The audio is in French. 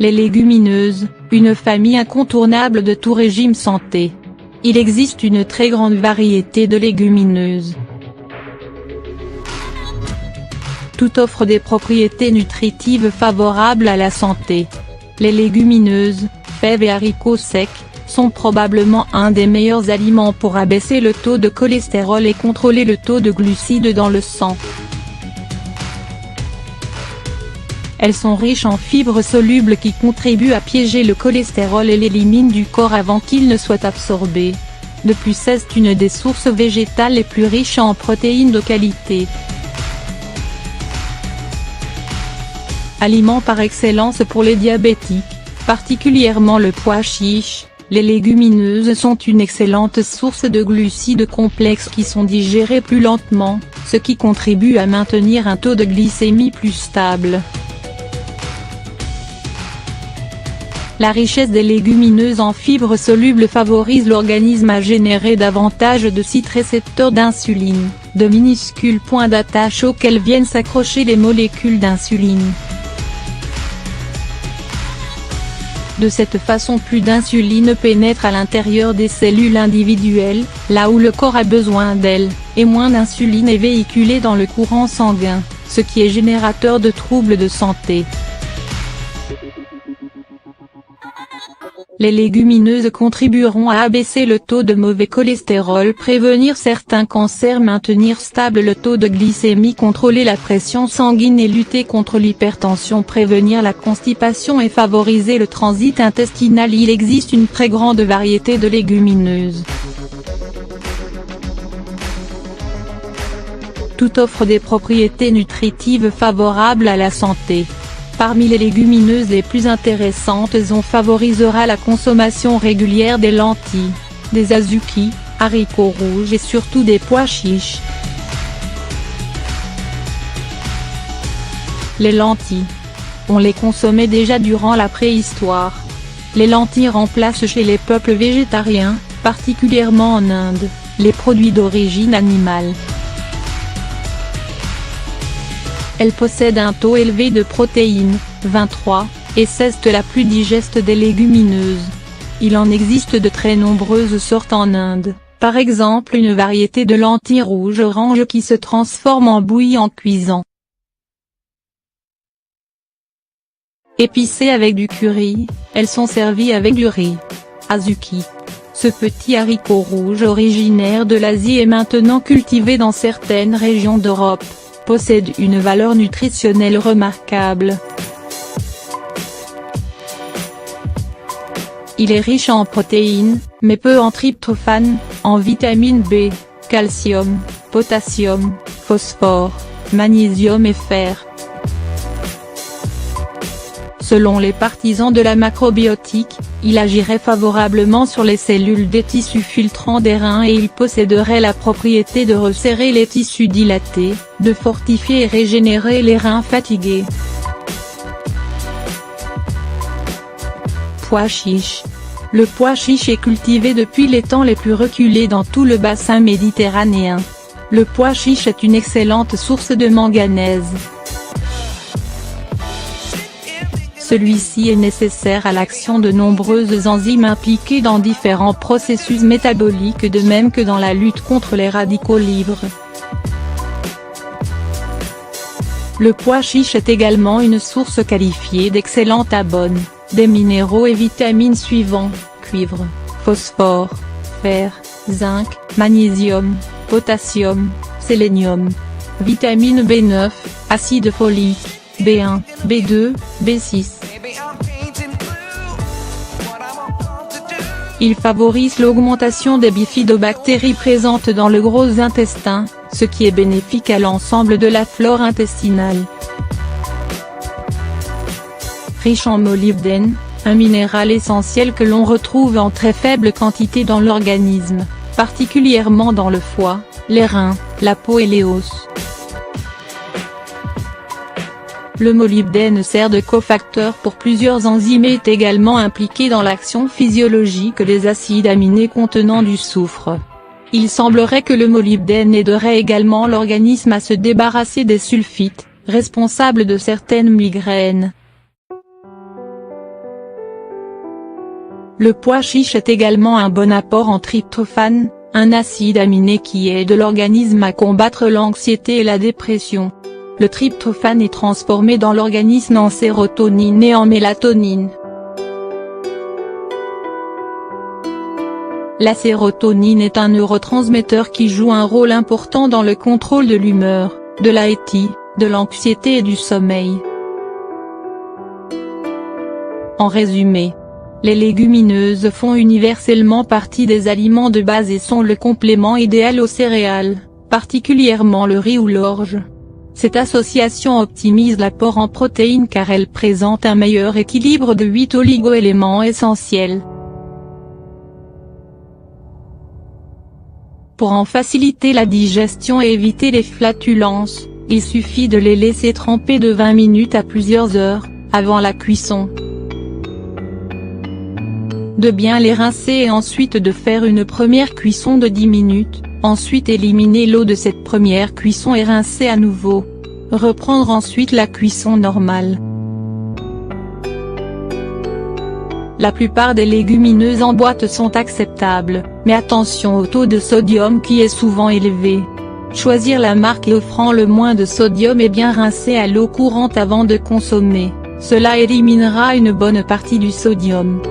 Les légumineuses, une famille incontournable de tout régime santé. Il existe une très grande variété de légumineuses. Toutes offrent des propriétés nutritives favorables à la santé. Les légumineuses, fèves et haricots secs, sont probablement un des meilleurs aliments pour abaisser le taux de cholestérol et contrôler le taux de glucides dans le sang. Elles sont riches en fibres solubles qui contribuent à piéger le cholestérol et l'éliminent du corps avant qu'il ne soit absorbé. De plus, c'est une des sources végétales les plus riches en protéines de qualité. Aliment par excellence pour les diabétiques, particulièrement le pois chiche, les légumineuses sont une excellente source de glucides complexes qui sont digérés plus lentement, ce qui contribue à maintenir un taux de glycémie plus stable. La richesse des légumineuses en fibres solubles favorise l'organisme à générer davantage de sites récepteurs d'insuline, de minuscules points d'attache auxquels viennent s'accrocher les molécules d'insuline. De cette façon, plus d'insuline pénètre à l'intérieur des cellules individuelles, là où le corps a besoin d'elle, et moins d'insuline est véhiculée dans le courant sanguin, ce qui est générateur de troubles de santé. Les légumineuses contribueront à abaisser le taux de mauvais cholestérol, prévenir certains cancers, maintenir stable le taux de glycémie, contrôler la pression sanguine et lutter contre l'hypertension, prévenir la constipation et favoriser le transit intestinal. Il existe une très grande variété de légumineuses. Toutes offrent des propriétés nutritives favorables à la santé. Parmi les légumineuses les plus intéressantes, on favorisera la consommation régulière des lentilles, des azukis, haricots rouges et surtout des pois chiches. Les lentilles. On les consommait déjà durant la préhistoire. Les lentilles remplacent chez les peuples végétariens, particulièrement en Inde, les produits d'origine animale. Elle possède un taux élevé de protéines, 23, et c'est la plus digeste des légumineuses. Il en existe de très nombreuses sortes en Inde, par exemple une variété de lentilles rouge-orange qui se transforme en bouillie en cuisant. Épicées avec du curry, elles sont servies avec du riz. Azuki. Ce petit haricot rouge originaire de l'Asie est maintenant cultivé dans certaines régions d'Europe. Possède une valeur nutritionnelle remarquable. Il est riche en protéines, mais peu en tryptophane, en vitamine B, calcium, potassium, phosphore, magnésium et fer. Selon les partisans de la macrobiotique, il agirait favorablement sur les cellules des tissus filtrants des reins et il posséderait la propriété de resserrer les tissus dilatés, de fortifier et régénérer les reins fatigués. Pois chiche. Le pois chiche est cultivé depuis les temps les plus reculés dans tout le bassin méditerranéen. Le pois chiche est une excellente source de manganèse. Celui-ci est nécessaire à l'action de nombreuses enzymes impliquées dans différents processus métaboliques, de même que dans la lutte contre les radicaux libres. Le pois chiche est également une source qualifiée d'excellente abonne, des minéraux et vitamines suivants, cuivre, phosphore, fer, zinc, magnésium, potassium, sélénium, vitamine B9, acide folique, B1, B2, B6. Il favorise l'augmentation des bifidobactéries présentes dans le gros intestin, ce qui est bénéfique à l'ensemble de la flore intestinale. Riche en molybdène, un minéral essentiel que l'on retrouve en très faible quantité dans l'organisme, particulièrement dans le foie, les reins, la peau et les os. Le molybdène sert de cofacteur pour plusieurs enzymes et est également impliqué dans l'action physiologique des acides aminés contenant du soufre. Il semblerait que le molybdène aiderait également l'organisme à se débarrasser des sulfites, responsables de certaines migraines. Le pois chiche est également un bon apport en tryptophane, un acide aminé qui aide l'organisme à combattre l'anxiété et la dépression. Le tryptophane est transformé dans l'organisme en sérotonine et en mélatonine. La sérotonine est un neurotransmetteur qui joue un rôle important dans le contrôle de l'humeur, de l'appétit, de l'anxiété et du sommeil. En résumé, les légumineuses font universellement partie des aliments de base et sont le complément idéal aux céréales, particulièrement le riz ou l'orge. Cette association optimise l'apport en protéines car elle présente un meilleur équilibre de 8 oligo-éléments essentiels. Pour en faciliter la digestion et éviter les flatulences, il suffit de les laisser tremper de 20 minutes à plusieurs heures, avant la cuisson. De bien les rincer et ensuite de faire une première cuisson de 10 minutes, ensuite éliminer l'eau de cette première cuisson et rincer à nouveau. Reprendre ensuite la cuisson normale. La plupart des légumineuses en boîte sont acceptables, mais attention au taux de sodium qui est souvent élevé. Choisir la marque offrant le moins de sodium et bien rincer à l'eau courante avant de consommer, cela éliminera une bonne partie du sodium.